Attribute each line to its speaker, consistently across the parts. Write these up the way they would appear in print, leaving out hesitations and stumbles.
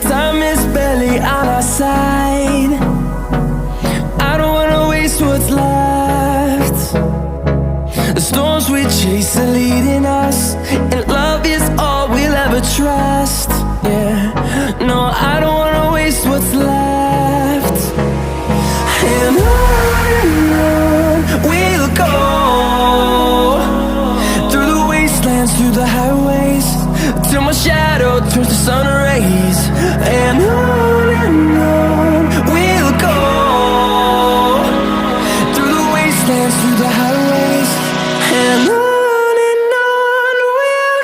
Speaker 1: Time is barely on our side. I don't wanna waste what's left. The storms we chase are leading us, and love is all we'll ever trust. Yeah, no, I don't wanna waste what's left. And on we'll go, through the wastelands, through the highways, till my shadow turns to sun rays. And on we'll go, through the wastelands, through the highways, and on we'll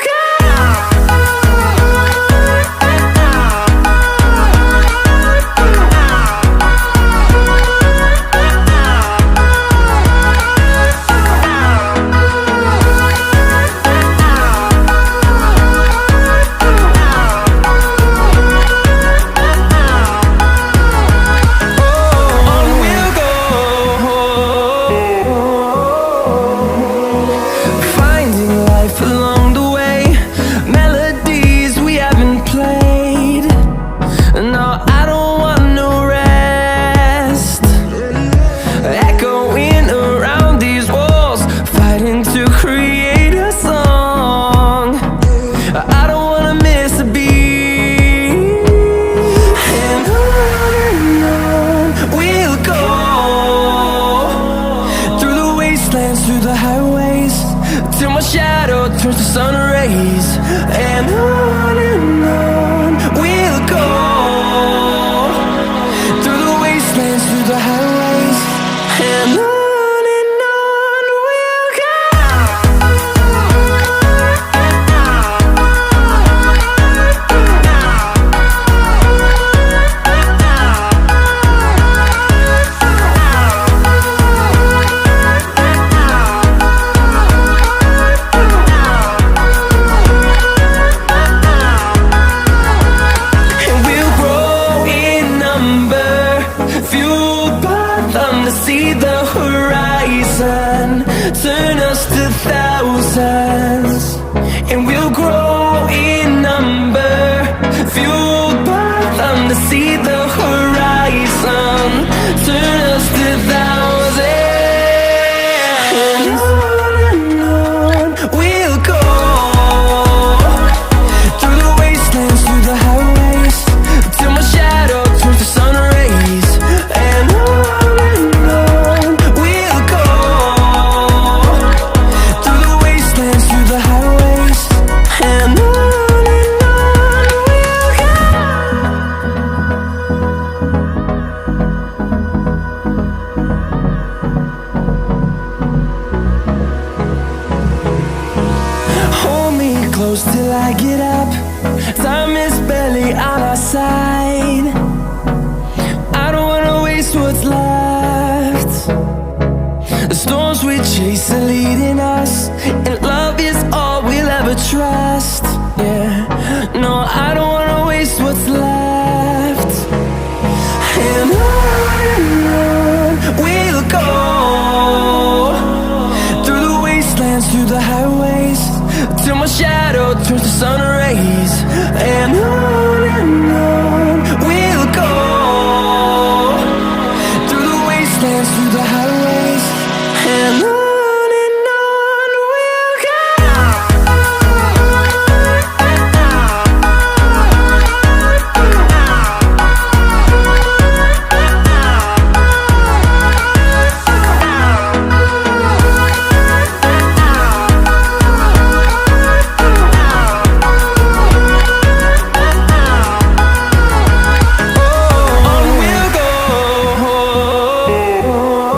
Speaker 1: go. Through the highways, till my shadow turns to sun rays. And on we'll go, through the wastelands, through the highways, and on we'll go. To see the horizon turn us to thousands, and we'll grow in number, fueled by them. To see the horizon turn us to thousands, and on we'll go, through the wastelands, through the highways, till my shadow turns to sun rays. And close till I get up. Time is barely on our side. I don't wanna waste what's left. The storms we chase are leading us, and love is all we'll ever trust.